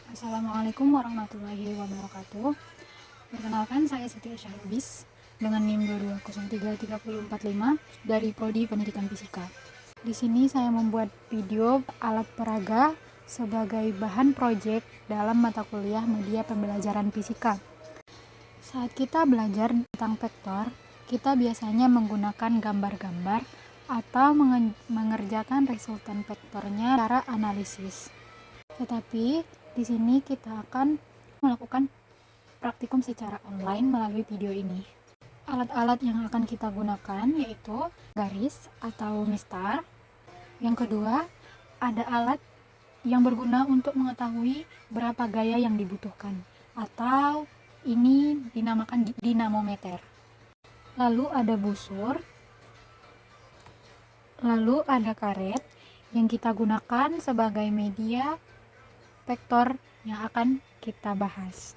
Assalamualaikum warahmatullahi wabarakatuh. Perkenalkan, saya Siti Syarubis dengan NIM 2203345 dari Prodi Pendidikan Fisika. Di sini saya membuat video alat peraga sebagai bahan proyek dalam mata kuliah media pembelajaran fisika. Saat kita belajar tentang vektor, kita biasanya menggunakan gambar-gambar atau mengerjakan resultan vektornya secara analisis. Tetapi di sini kita akan melakukan praktikum secara online melalui video ini. Alat-alat yang akan kita gunakan yaitu garis atau mistar. Yang kedua, ada alat yang berguna untuk mengetahui berapa gaya yang dibutuhkan, atau ini dinamakan dinamometer. Lalu ada busur, lalu ada karet yang kita gunakan sebagai media vektor yang akan kita bahas.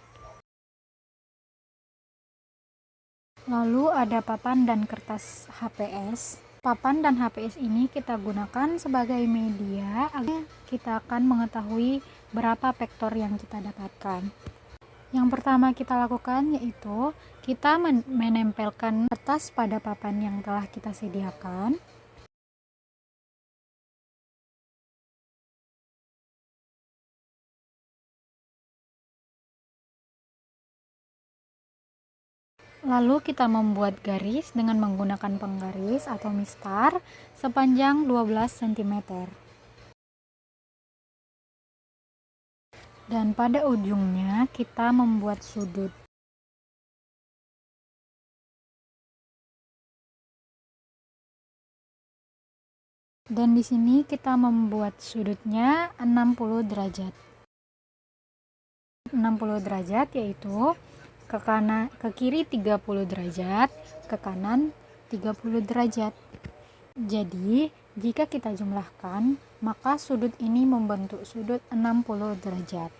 Lalu ada papan dan kertas HPS. Papan dan HPS ini kita gunakan sebagai media agar kita akan mengetahui berapa vektor yang kita dapatkan. Yang pertama kita lakukan yaitu kita menempelkan kertas pada papan yang telah kita sediakan. Lalu kita membuat garis dengan menggunakan penggaris atau mistar sepanjang 12 cm. Dan pada ujungnya kita membuat sudut. Dan di sini kita membuat sudutnya 60 derajat. 60 derajat yaitu ke kiri 30 derajat, ke kanan 30 derajat. Jadi, jika kita jumlahkan, maka sudut ini membentuk sudut 60 derajat.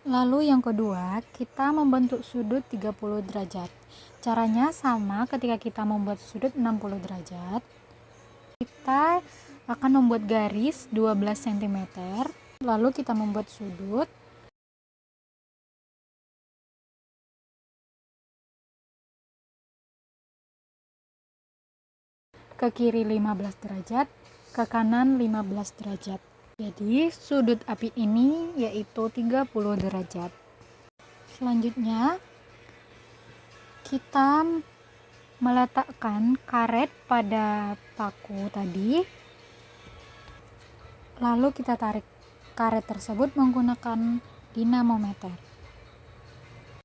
Lalu yang kedua, kita membentuk sudut 30 derajat. Caranya sama ketika kita membuat sudut 60 derajat. Kita akan membuat garis 12 cm, lalu kita membuat sudut. Ke kiri 15 derajat, ke kanan 15 derajat. Jadi sudut api ini yaitu 30 derajat. Selanjutnya kita meletakkan karet pada paku tadi. Lalu kita tarik karet tersebut menggunakan dinamometer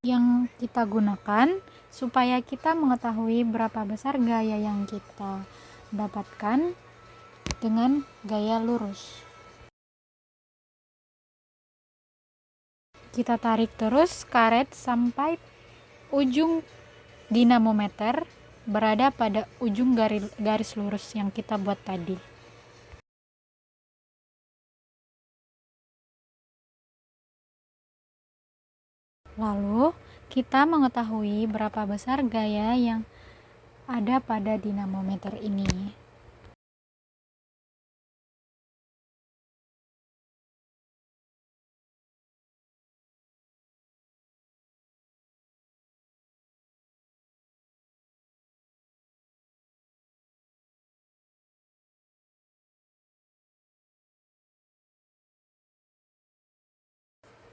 yang kita gunakan supaya kita mengetahui berapa besar gaya yang kita dapatkan dengan gaya lurus. Kita tarik terus karet sampai ujung dinamometer berada pada ujung garis lurus yang kita buat tadi. Lalu kita mengetahui berapa besar gaya yang ada pada dinamometer ini.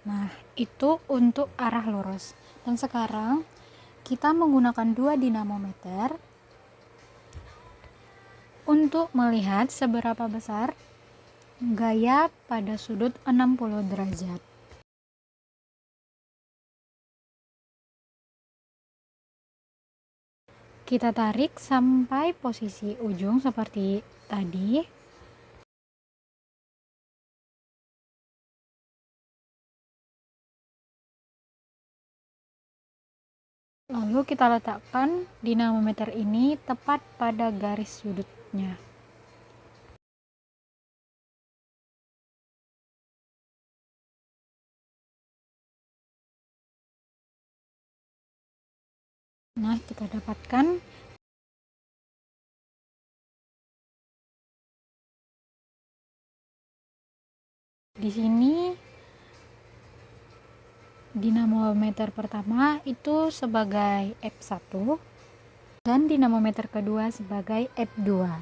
Nah, itu untuk arah lurus. Dan sekarang kita menggunakan dua dinamometer untuk melihat seberapa besar gaya pada sudut 60 derajat. Kita tarik sampai posisi ujung seperti tadi. Lalu kita letakkan dinamometer ini tepat pada garis sudutnya. Nah, kita dapatkan Di sini dinamometer pertama itu sebagai F1 dan dinamometer kedua sebagai F2.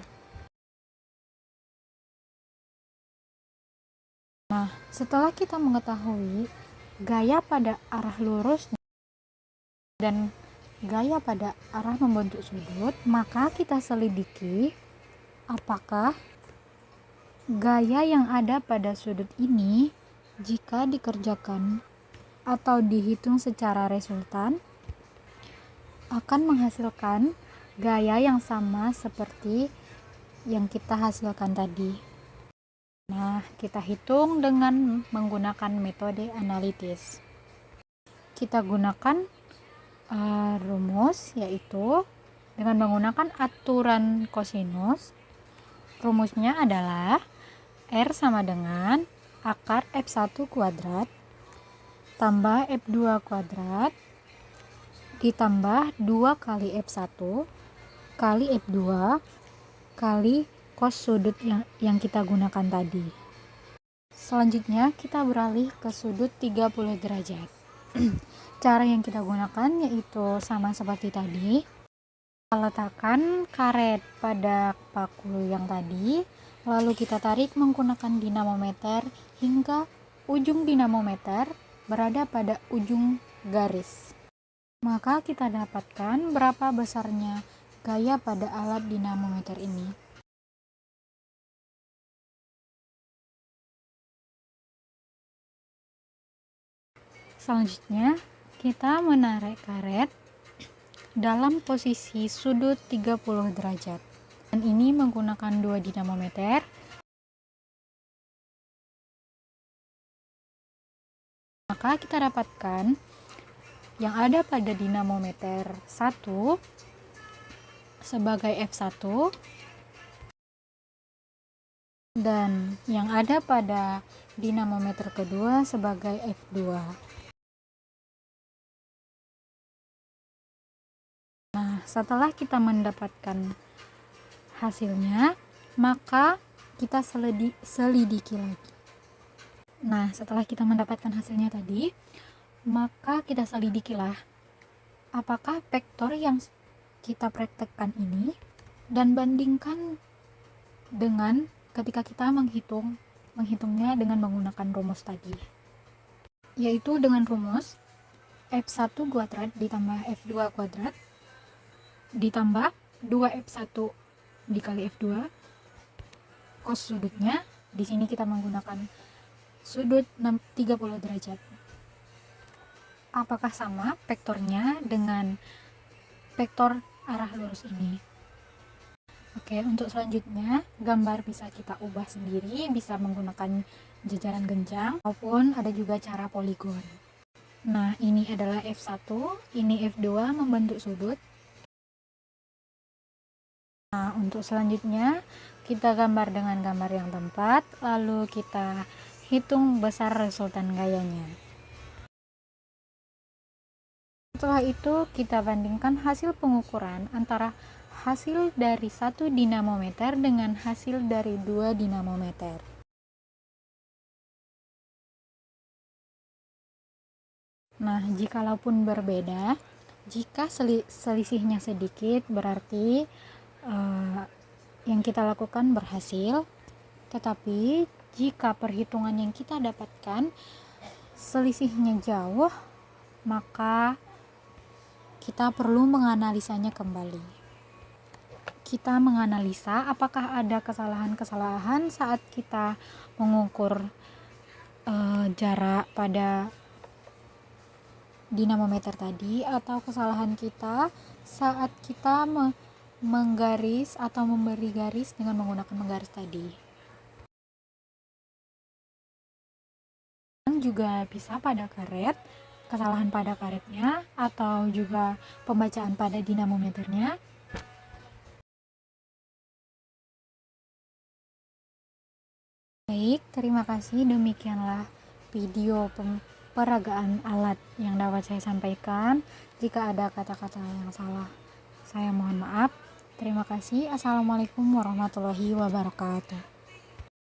Nah, setelah kita mengetahui gaya pada arah lurus dan gaya pada arah membentuk sudut, maka kita selidiki apakah gaya yang ada pada sudut ini jika dikerjakan atau dihitung secara resultan akan menghasilkan gaya yang sama seperti yang kita hasilkan tadi. Nah, kita hitung dengan menggunakan metode analitis. Kita gunakan rumus, yaitu dengan menggunakan aturan kosinus. Rumusnya adalah R sama dengan akar F1 kuadrat tambah F2 kuadrat ditambah 2 kali F1 kali F2 kali cos sudut yang kita gunakan tadi. Selanjutnya kita beralih ke sudut 30 derajat. Cara yang kita gunakan yaitu sama seperti tadi. Kita letakkan karet pada paku yang tadi, lalu kita tarik menggunakan dinamometer hingga ujung dinamometer berada pada ujung garis. Maka kita dapatkan berapa besarnya gaya pada alat dinamometer ini. Selanjutnya, kita menarik karet dalam posisi sudut 30 derajat. Dan ini menggunakan 2 dinamometer. Maka kita dapatkan yang ada pada dinamometer 1 sebagai F1 dan yang ada pada dinamometer kedua sebagai F2. Nah, setelah kita mendapatkan hasilnya, maka kita selidiki lagi. Nah, setelah kita mendapatkan hasilnya tadi, maka kita selidikilah apakah vektor yang kita praktekkan ini dan bandingkan dengan ketika kita menghitungnya dengan menggunakan rumus tadi, yaitu dengan rumus F1 kuadrat ditambah F2 kuadrat ditambah 2F1 dikali F2 cos sudutnya. Di sini kita menggunakan sudut 30 derajat. Apakah sama vektornya dengan vektor arah lurus ini? Oke, untuk selanjutnya gambar bisa kita ubah sendiri, bisa menggunakan jajaran genjang maupun ada juga cara poligon. Nah, ini adalah F1, ini F2 membentuk sudut. Nah, untuk selanjutnya kita gambar dengan gambar yang tepat, lalu kita hitung besar resultan gayanya. Setelah itu kita bandingkan hasil pengukuran antara hasil dari 1 dinamometer dengan hasil dari 2 dinamometer. Nah, jikalaupun berbeda, jika selisihnya sedikit berarti yang kita lakukan berhasil. Tetapi jika perhitungan yang kita dapatkan selisihnya jauh, maka kita perlu menganalisanya kembali. Kita menganalisa apakah ada kesalahan-kesalahan saat kita mengukur jarak pada dinamometer tadi, atau kesalahan kita saat kita menggaris atau memberi garis dengan menggunakan menggaris tadi. Juga bisa pada karet, kesalahan pada karetnya atau juga pembacaan pada dinamometernya. Baik, terima kasih. Demikianlah video peragaan alat yang dapat saya sampaikan. Jika ada kata-kata yang salah, saya mohon maaf. Terima kasih. Assalamualaikum warahmatullahi wabarakatuh.